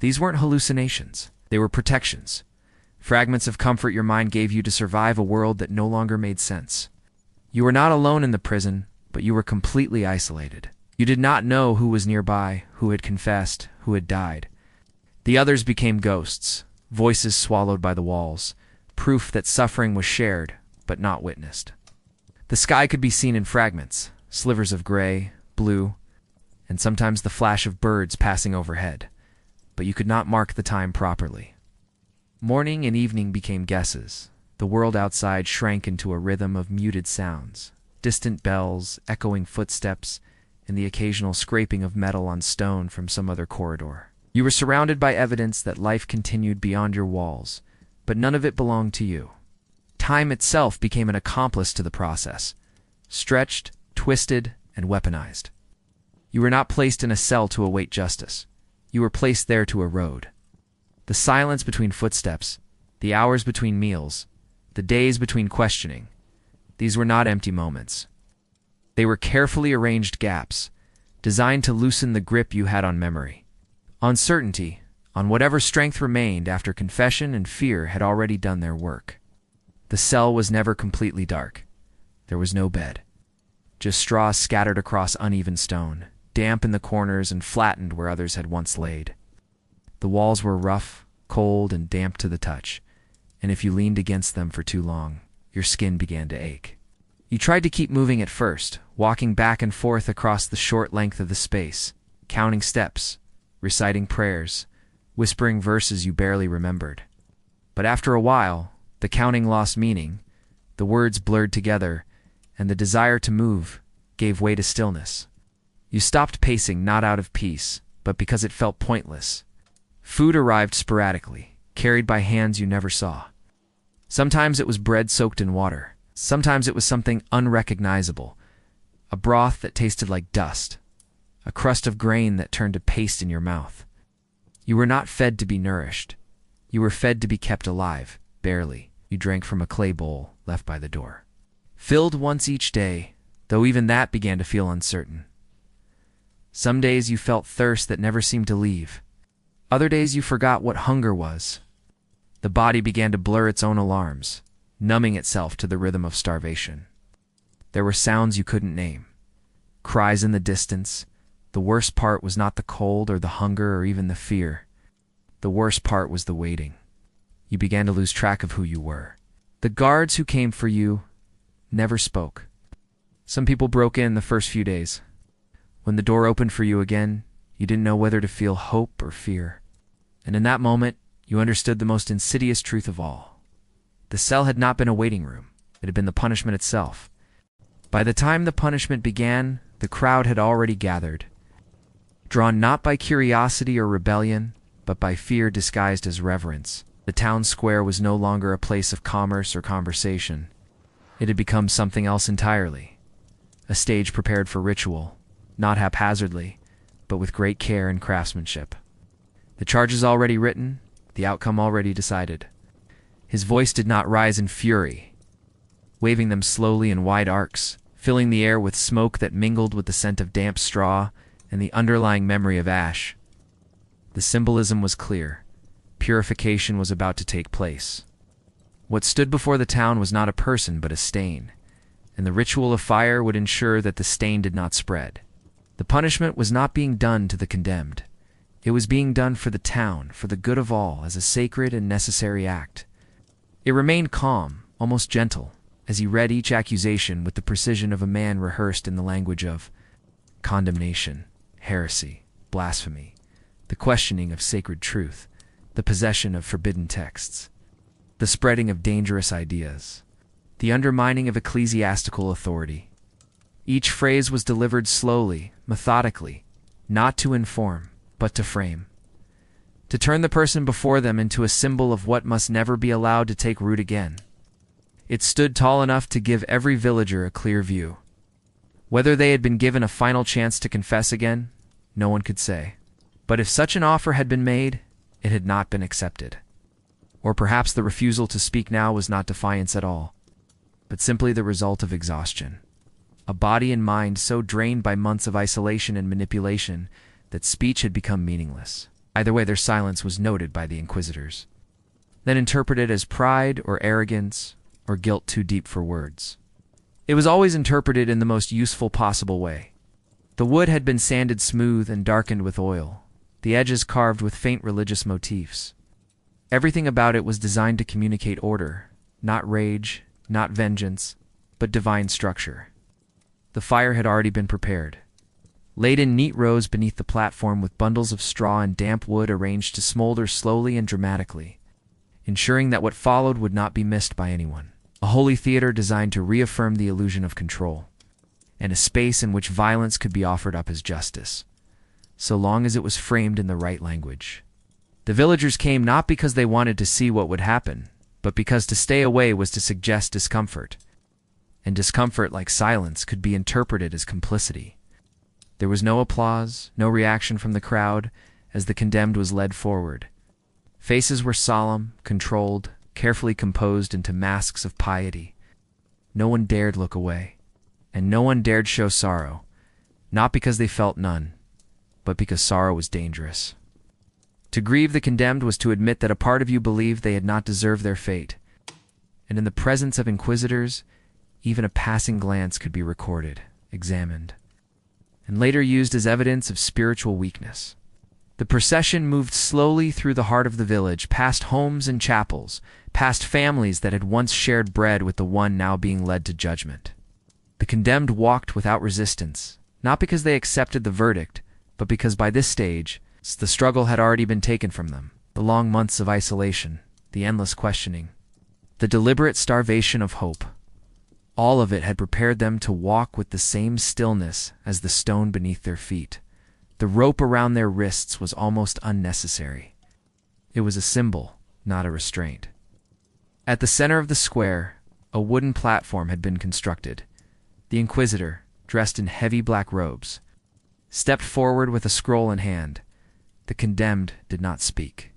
These weren't hallucinations. They were protections. Fragments of comfort your mind gave you to survive a world that no longer made sense. You were not alone in the prison, but you were completely isolated. You did not know who was nearby, who had confessed, who had died. The others became ghosts, voices swallowed by the walls, proof that suffering was shared, but not witnessed. The sky could be seen in fragments, slivers of gray, blue, and sometimes the flash of birds passing overhead, but you could not mark the time properly. Morning and evening became guesses. The world outside shrank into a rhythm of muted sounds, distant bells, echoing footsteps, and the occasional scraping of metal on stone from some other corridor. You were surrounded by evidence that life continued beyond your walls, but none of it belonged to you. Time itself became an accomplice to the process, stretched, twisted, and weaponized. You were not placed in a cell to await justice. You were placed there to erode. The silence between footsteps, the hours between meals, the days between questioning, these were not empty moments. They were carefully arranged gaps, designed to loosen the grip you had on memory, on certainty, on whatever strength remained after confession and fear had already done their work. The cell was never completely dark. There was no bed, just straw scattered across uneven stone, damp in the corners and flattened where others had once laid. The walls were rough, cold, and damp to the touch, and if you leaned against them for too long, your skin began to ache. You tried to keep moving at first, walking back and forth across the short length of the space, counting steps, reciting prayers, whispering verses you barely remembered. But after a while, the counting lost meaning, the words blurred together, and the desire to move gave way to stillness. You stopped pacing not out of peace, but because it felt pointless. Food arrived sporadically, carried by hands you never saw. Sometimes it was bread soaked in water. Sometimes it was something unrecognizable, a broth that tasted like dust, a crust of grain that turned to paste in your mouth. You were not fed to be nourished. You were fed to be kept alive, barely. You drank from a clay bowl left by the door. Filled once each day, though even that began to feel uncertain. Some days you felt thirst that never seemed to leave. Other days you forgot what hunger was. The body began to blur its own alarms, numbing itself to the rhythm of starvation. There were sounds you couldn't name. Cries in the distance. The worst part was not the cold or the hunger or even the fear. The worst part was the waiting. You began to lose track of who you were. The guards who came for you never spoke. Some people broke in the first few days. When the door opened for you again, you didn't know whether to feel hope or fear. And in that moment, you understood the most insidious truth of all. The cell had not been a waiting room. It had been the punishment itself. By the time the punishment began, the crowd had already gathered. Drawn not by curiosity or rebellion, but by fear disguised as reverence. The town square was no longer a place of commerce or conversation. It had become something else entirely. A stage prepared for ritual, not haphazardly, but with great care and craftsmanship. The charges already written, the outcome already decided. His voice did not rise in fury, waving them slowly in wide arcs, filling the air with smoke that mingled with the scent of damp straw and the underlying memory of ash. The symbolism was clear. Purification was about to take place. What stood before the town was not a person but a stain, and the ritual of fire would ensure that the stain did not spread. The punishment was not being done to the condemned. It was being done for the town, for the good of all, as a sacred and necessary act. It remained calm, almost gentle, as he read each accusation with the precision of a man rehearsed in the language of condemnation, heresy, blasphemy, the questioning of sacred truth, the possession of forbidden texts, the spreading of dangerous ideas, the undermining of ecclesiastical authority. Each phrase was delivered slowly, methodically, not to inform, but to frame, to turn the person before them into a symbol of what must never be allowed to take root again. It stood tall enough to give every villager a clear view. Whether they had been given a final chance to confess again, no one could say. But if such an offer had been made, it had not been accepted. Or perhaps the refusal to speak now was not defiance at all, but simply the result of exhaustion. A body and mind so drained by months of isolation and manipulation that speech had become meaningless. Either way, their silence was noted by the Inquisitors, then interpreted as pride or arrogance or guilt too deep for words. It was always interpreted in the most useful possible way. The wood had been sanded smooth and darkened with oil, the edges carved with faint religious motifs. Everything about it was designed to communicate order, not rage, not vengeance, but divine structure. The fire had already been prepared, laid in neat rows beneath the platform with bundles of straw and damp wood arranged to smolder slowly and dramatically, ensuring that what followed would not be missed by anyone. A holy theater designed to reaffirm the illusion of control, and a space in which violence could be offered up as justice, so long as it was framed in the right language. The villagers came not because they wanted to see what would happen, but because to stay away was to suggest discomfort, and discomfort, like silence, could be interpreted as complicity. There was no applause, no reaction from the crowd as the condemned was led forward. Faces were solemn, controlled, carefully composed into masks of piety. No one dared look away, and no one dared show sorrow, not because they felt none, but because sorrow was dangerous. To grieve the condemned was to admit that a part of you believed they had not deserved their fate, and in the presence of Inquisitors, even a passing glance could be recorded, examined, and later used as evidence of spiritual weakness. The procession moved slowly through the heart of the village, past homes and chapels, past families that had once shared bread with the one now being led to judgment. The condemned walked without resistance, not because they accepted the verdict, but because by this stage, the struggle had already been taken from them. The long months of isolation, the endless questioning, the deliberate starvation of hope. All of it had prepared them to walk with the same stillness as the stone beneath their feet. The rope around their wrists was almost unnecessary. It was a symbol, not a restraint. At the center of the square, a wooden platform had been constructed. The Inquisitor, dressed in heavy black robes, stepped forward with a scroll in hand. The condemned did not speak.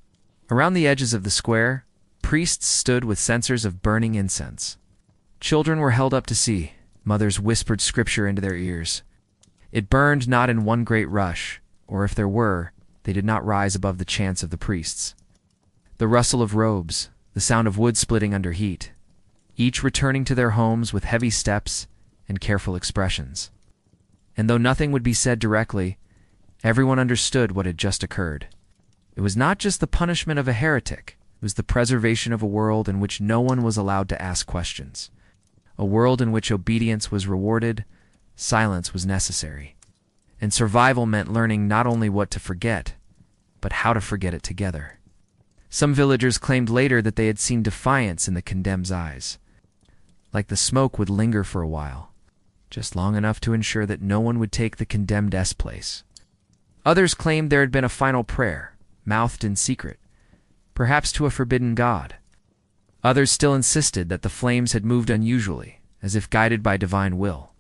Around the edges of the square, priests stood with censers of burning incense. Children were held up to see. Mothers whispered scripture into their ears. It burned not in one great rush, or if there were, they did not rise above the chants of the priests. The rustle of robes, the sound of wood splitting under heat, each returning to their homes with heavy steps and careful expressions. And though nothing would be said directly, everyone understood what had just occurred. It was not just the punishment of a heretic, it was the preservation of a world in which no one was allowed to ask questions. A world in which obedience was rewarded, silence was necessary. And survival meant learning not only what to forget, but how to forget it together. Some villagers claimed later that they had seen defiance in the condemned's eyes. Like the smoke would linger for a while, just long enough to ensure that no one would take the condemned's place. Others claimed there had been a final prayer, mouthed in secret, perhaps to a forbidden god. Others still insisted that the flames had moved unusually, as if guided by divine will.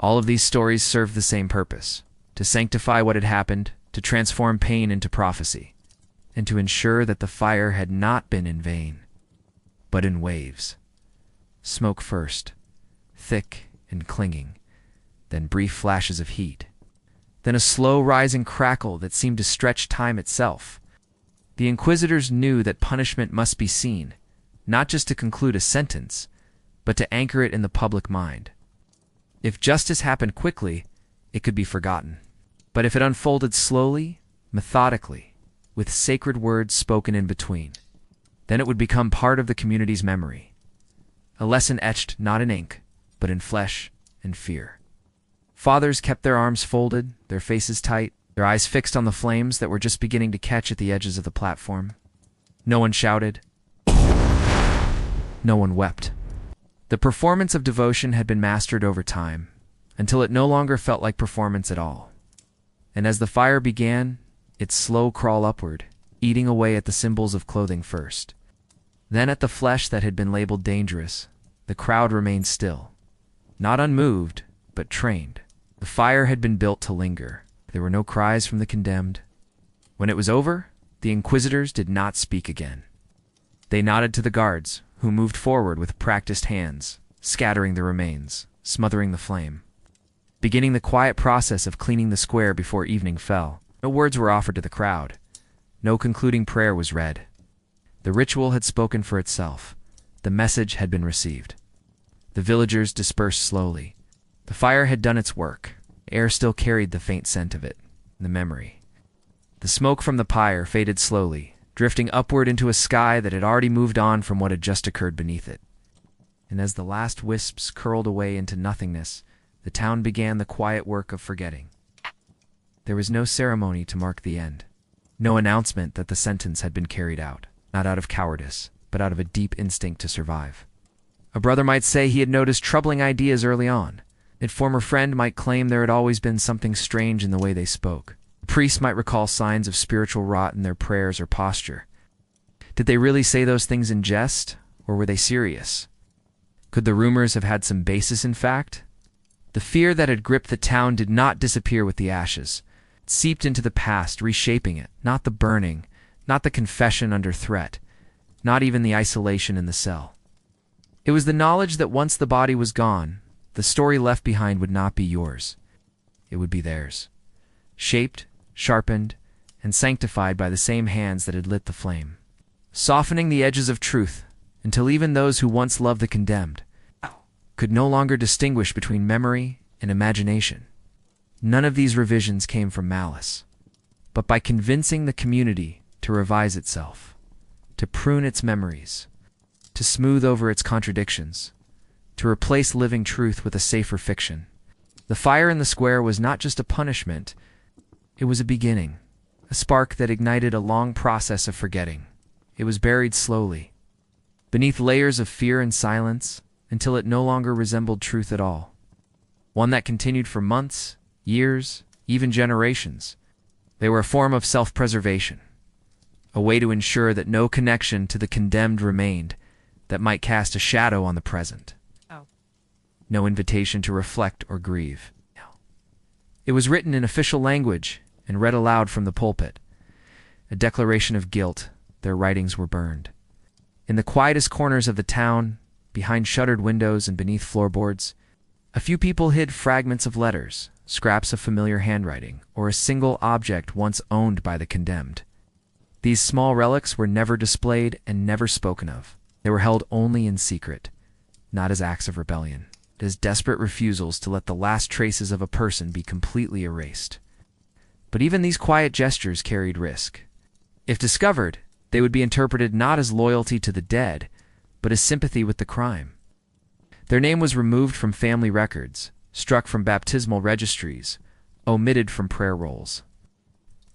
All of these stories served the same purpose: to sanctify what had happened, to transform pain into prophecy, and to ensure that the fire had not been in vain, but in waves. Smoke first, thick and clinging, then brief flashes of heat, then a slow rising crackle that seemed to stretch time itself. The Inquisitors knew that punishment must be seen, not just to conclude a sentence, but to anchor it in the public mind. If justice happened quickly, it could be forgotten. But if it unfolded slowly, methodically, with sacred words spoken in between, then it would become part of the community's memory. A lesson etched not in ink, but in flesh and fear. Fathers kept their arms folded, their faces tight, their eyes fixed on the flames that were just beginning to catch at the edges of the platform. No one shouted. No one wept. The performance of devotion had been mastered over time, until it no longer felt like performance at all. And as the fire began, its slow crawl upward, eating away at the symbols of clothing first. Then at the flesh that had been labeled dangerous, the crowd remained still. Not unmoved, but trained. The fire had been built to linger. There were no cries from the condemned. When it was over, the Inquisitors did not speak again. They nodded to the guards, who moved forward with practiced hands, scattering the remains, smothering the flame, beginning the quiet process of cleaning the square before evening fell. No words were offered to the crowd. No concluding prayer was read. The ritual had spoken for itself. The message had been received. The villagers dispersed slowly. The fire had done its work. Air still carried the faint scent of it, the memory. The smoke from the pyre faded slowly, drifting upward into a sky that had already moved on from what had just occurred beneath it. And as the last wisps curled away into nothingness, the town began the quiet work of forgetting. There was no ceremony to mark the end, no announcement that the sentence had been carried out, not out of cowardice, but out of a deep instinct to survive. A brother might say he had noticed troubling ideas early on. A former friend might claim there had always been something strange in the way they spoke. A priest might recall signs of spiritual rot in their prayers or posture. Did they really say those things in jest, or were they serious? Could the rumors have had some basis in fact? The fear that had gripped the town did not disappear with the ashes. It seeped into the past, reshaping it, not the burning, not the confession under threat, not even the isolation in the cell. It was the knowledge that once the body was gone, the story left behind would not be yours. It would be theirs. Shaped, sharpened, and sanctified by the same hands that had lit the flame. Softening the edges of truth until even those who once loved the condemned could no longer distinguish between memory and imagination. None of these revisions came from malice, but by convincing the community to revise itself, to prune its memories, to smooth over its contradictions, to replace living truth with a safer fiction. The fire in the square was not just a punishment, it was a beginning, a spark that ignited a long process of forgetting. It was buried slowly, beneath layers of fear and silence, until it no longer resembled truth at all. One that continued for months, years, even generations. They were a form of self-preservation, a way to ensure that no connection to the condemned remained that might cast a shadow on the present. No invitation to reflect or grieve. It was written in official language and read aloud from the pulpit. a declaration of guilt, their writings were burned. In the quietest corners of the town, behind shuttered windows and beneath floorboards, a few people hid fragments of letters, scraps of familiar handwriting, or a single object once owned by the condemned. These small relics were never displayed and never spoken of. They were held only in secret, not as acts of rebellion, but as desperate refusals to let the last traces of a person be completely erased. But even these quiet gestures carried risk. If discovered, they would be interpreted not as loyalty to the dead, but as sympathy with the crime. Their name was removed from family records, struck from baptismal registries, omitted from prayer rolls.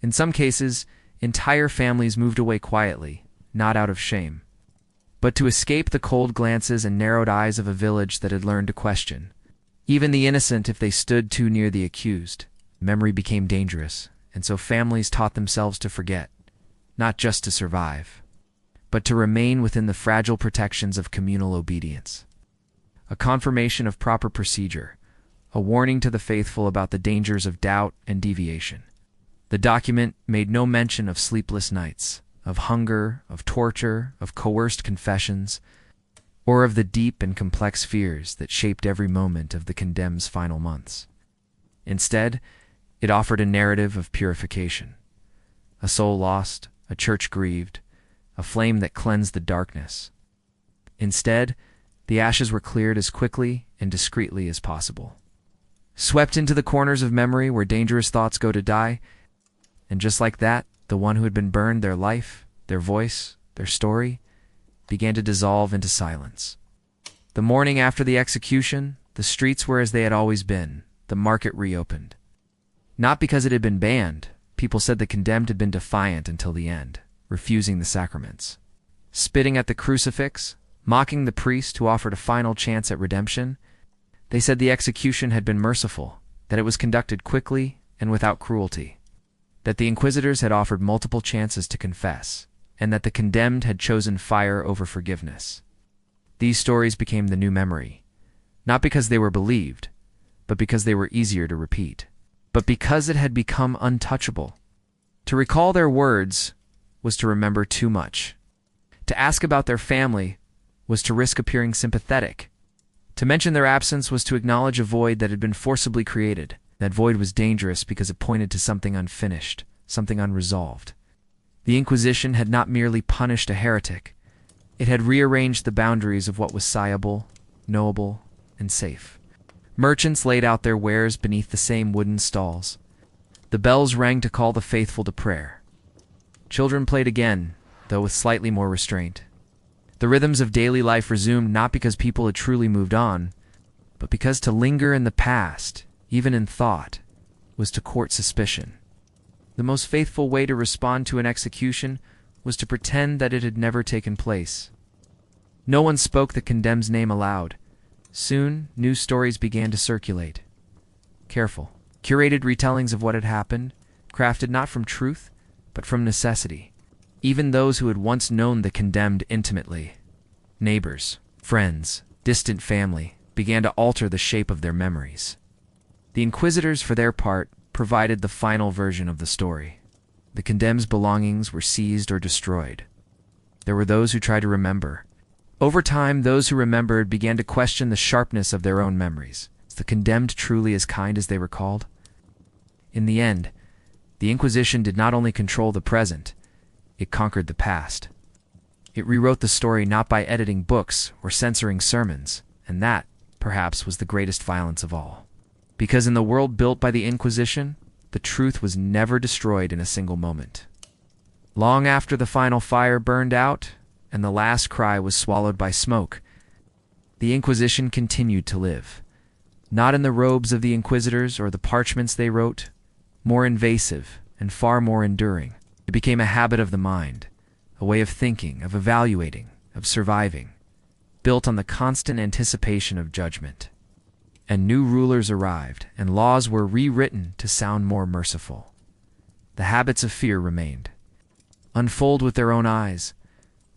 In some cases, entire families moved away quietly, not out of shame, but to escape the cold glances and narrowed eyes of a village that had learned to question, even the innocent if they stood too near the accused. Memory became dangerous, and so families taught themselves to forget, not just to survive, but to remain within the fragile protections of communal obedience. A confirmation of proper procedure, a warning to the faithful about the dangers of doubt and deviation. The document made no mention of sleepless nights, of hunger, of torture, of coerced confessions, or of the deep and complex fears that shaped every moment of the condemned's final months. Instead, it offered a narrative of purification. A soul lost, a church grieved, a flame that cleansed the darkness. Instead, the ashes were cleared as quickly and discreetly as possible, swept into the corners of memory where dangerous thoughts go to die, and just like that, the one who had been burned, their life, their voice, their story, began to dissolve into silence. The morning after the execution, the streets were as they had always been. The market reopened. Not because it had been banned. People said the condemned had been defiant until the end, refusing the sacraments, spitting at the crucifix, mocking the priest who offered a final chance at redemption. They said the execution had been merciful, that it was conducted quickly and without cruelty, that the inquisitors had offered multiple chances to confess, and that the condemned had chosen fire over forgiveness. These stories became the new memory, not because they were believed, but because they were easier to repeat, but because it had become untouchable. To recall their words was to remember too much. To ask about their family was to risk appearing sympathetic. To mention their absence was to acknowledge a void that had been forcibly created. That void was dangerous because it pointed to something unfinished, something unresolved. The Inquisition had not merely punished a heretic. It had rearranged the boundaries of what was sciable, knowable, and safe. Merchants laid out their wares beneath the same wooden stalls. The bells rang to call the faithful to prayer. Children played again, though with slightly more restraint. The rhythms of daily life resumed not because people had truly moved on, but because to linger in the past, even in thought, was to court suspicion. The most faithful way to respond to an execution was to pretend that it had never taken place. No one spoke the condemned's name aloud. Soon, news stories began to circulate. Careful, curated retellings of what had happened, crafted not from truth, but from necessity. Even those who had once known the condemned intimately, neighbors, friends, distant family, began to alter the shape of their memories. The inquisitors, for their part, provided the final version of the story. The condemned's belongings were seized or destroyed. There were those who tried to remember. Over time, those who remembered began to question the sharpness of their own memories. Was the condemned truly as kind as they recalled? In the end, the Inquisition did not only control the present, it conquered the past. It rewrote the story not by editing books or censoring sermons, and that, perhaps, was the greatest violence of all. Because in the world built by the Inquisition, the truth was never destroyed in a single moment. Long after the final fire burned out, and the last cry was swallowed by smoke, the Inquisition continued to live. Not in the robes of the inquisitors or the parchments they wrote, more invasive and far more enduring. It became a habit of the mind, a way of thinking, of evaluating, of surviving, built on the constant anticipation of judgment. And new rulers arrived, and laws were rewritten to sound more merciful. The habits of fear remained. Unfold with their own eyes,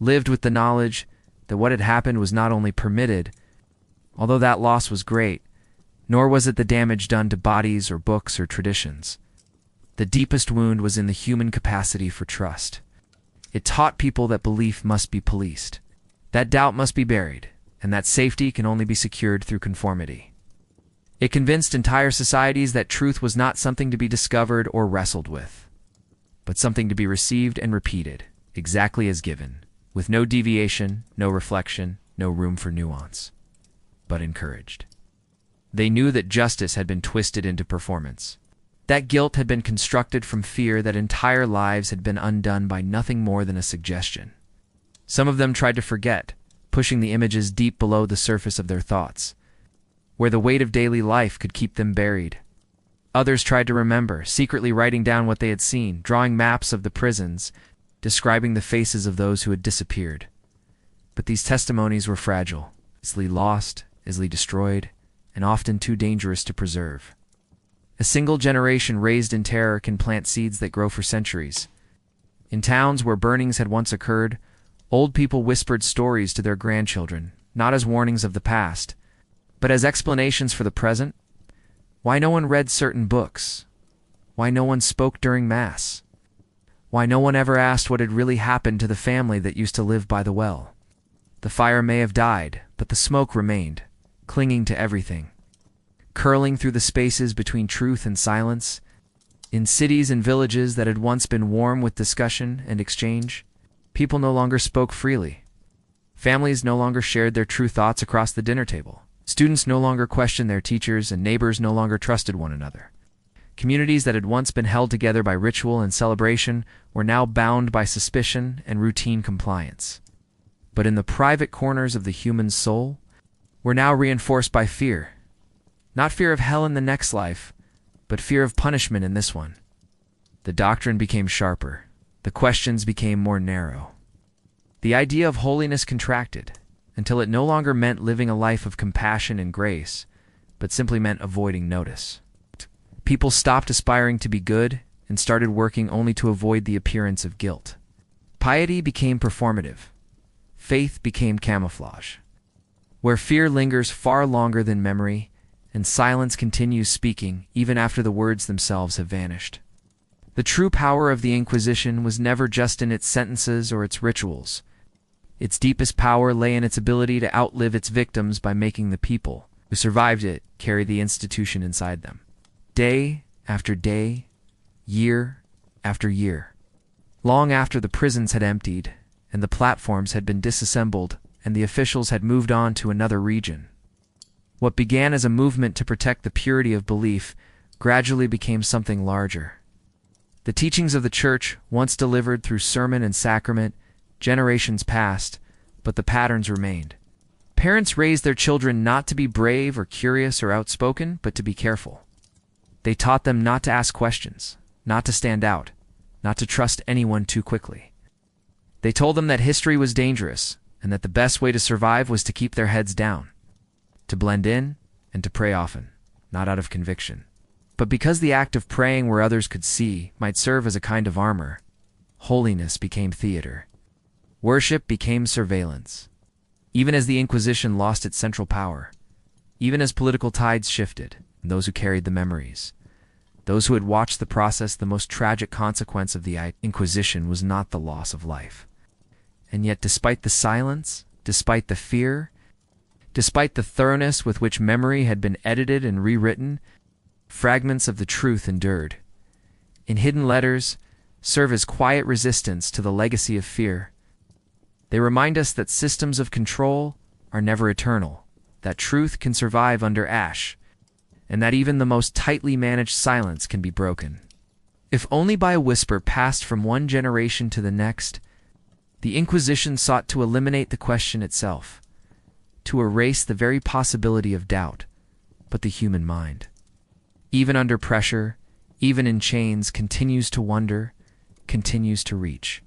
lived with the knowledge that what had happened was not only permitted, although that loss was great, nor was it the damage done to bodies or books or traditions. The deepest wound was in the human capacity for trust. It taught people that belief must be policed, that doubt must be buried, and that safety can only be secured through conformity. It convinced entire societies that truth was not something to be discovered or wrestled with, but something to be received and repeated, exactly as given, with no deviation, no reflection, no room for nuance, but encouraged. They knew that justice had been twisted into performance, that guilt had been constructed from fear, that entire lives had been undone by nothing more than a suggestion. Some of them tried to forget, pushing the images deep below the surface of their thoughts, where the weight of daily life could keep them buried. Others tried to remember, secretly writing down what they had seen, drawing maps of the prisons, describing the faces of those who had disappeared. But these testimonies were fragile, easily lost, easily destroyed, and often too dangerous to preserve. A single generation raised in terror can plant seeds that grow for centuries. In towns where burnings had once occurred, old people whispered stories to their grandchildren, not as warnings of the past, but as explanations for the present. Why no one read certain books? Why no one spoke during Mass? Why no one ever asked what had really happened to the family that used to live by the well? The fire may have died, but the smoke remained, clinging to everything, curling through the spaces between truth and silence. In cities and villages that had once been warm with discussion and exchange, people no longer spoke freely. Families no longer shared their true thoughts across the dinner table. Students no longer questioned their teachers, and neighbors no longer trusted one another. Communities that had once been held together by ritual and celebration were now bound by suspicion and routine compliance. But in the private corners of the human soul, were now reinforced by fear. Not fear of hell in the next life, but fear of punishment in this one. The doctrine became sharper. The questions became more narrow. The idea of holiness contracted, until it no longer meant living a life of compassion and grace, but simply meant avoiding notice. People stopped aspiring to be good and started working only to avoid the appearance of guilt. Piety became performative. Faith became camouflage. Where fear lingers far longer than memory, and silence continues speaking even after the words themselves have vanished. The true power of the Inquisition was never just in its sentences or its rituals. Its deepest power lay in its ability to outlive its victims by making the people who survived it carry the institution inside them. Day after day, year after year. Long after the prisons had emptied, and the platforms had been disassembled, and the officials had moved on to another region, what began as a movement to protect the purity of belief gradually became something larger. The teachings of the Church, once delivered through sermon and sacrament, generations passed, but the patterns remained. Parents raised their children not to be brave or curious or outspoken, but to be careful. They taught them not to ask questions, not to stand out, not to trust anyone too quickly. They told them that history was dangerous, and that the best way to survive was to keep their heads down, to blend in, and to pray often, not out of conviction, but because the act of praying where others could see might serve as a kind of armor. Holiness became theater. Worship became surveillance. Even as the Inquisition lost its central power, even as political tides shifted, and those who carried the memories, those who had watched the process, the most tragic consequence of the Inquisition was not the loss of life. And yet, despite the silence, despite the fear, despite the thoroughness with which memory had been edited and rewritten, fragments of the truth endured. In hidden letters, serve as quiet resistance to the legacy of fear. They remind us that systems of control are never eternal, that truth can survive under ash, and that even the most tightly managed silence can be broken, if only by a whisper passed from one generation to the next. The Inquisition sought to eliminate the question itself, to erase the very possibility of doubt, but the human mind, even under pressure, even in chains, continues to wonder, continues to reach,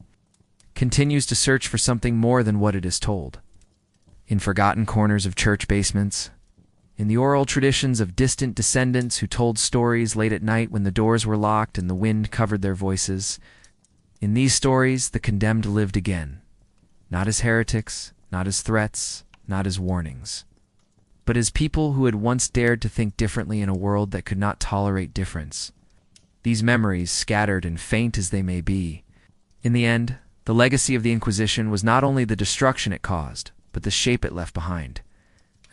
continues to search for something more than what it is told. In forgotten corners of church basements, in the oral traditions of distant descendants who told stories late at night when the doors were locked and the wind covered their voices, in these stories the condemned lived again, not as heretics, not as threats, not as warnings, but as people who had once dared to think differently in a world that could not tolerate difference. these memories, scattered and faint as they may be. In the end, the legacy of the Inquisition was not only the destruction it caused, but the shape it left behind.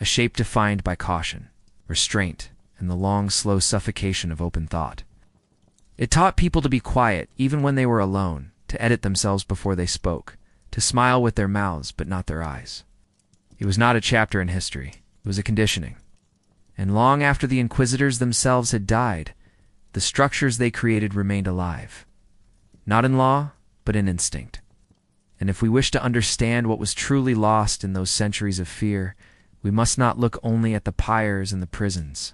A shape defined by caution, restraint, and the long, slow suffocation of open thought. It taught people to be quiet even when they were alone, to edit themselves before they spoke, to smile with their mouths but not their eyes. It was not a chapter in history, it was a conditioning. And long after the Inquisitors themselves had died, the structures they created remained alive. Not in law, but in instinct. And if we wish to understand what was truly lost in those centuries of fear, we must not look only at the pyres and the prisons.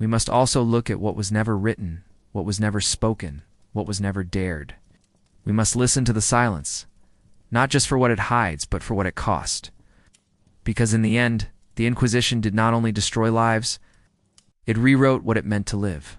We must also look at what was never written, what was never spoken, what was never dared. We must listen to the silence, not just for what it hides, but for what it cost. Because in the end, the Inquisition did not only destroy lives, it rewrote what it meant to live.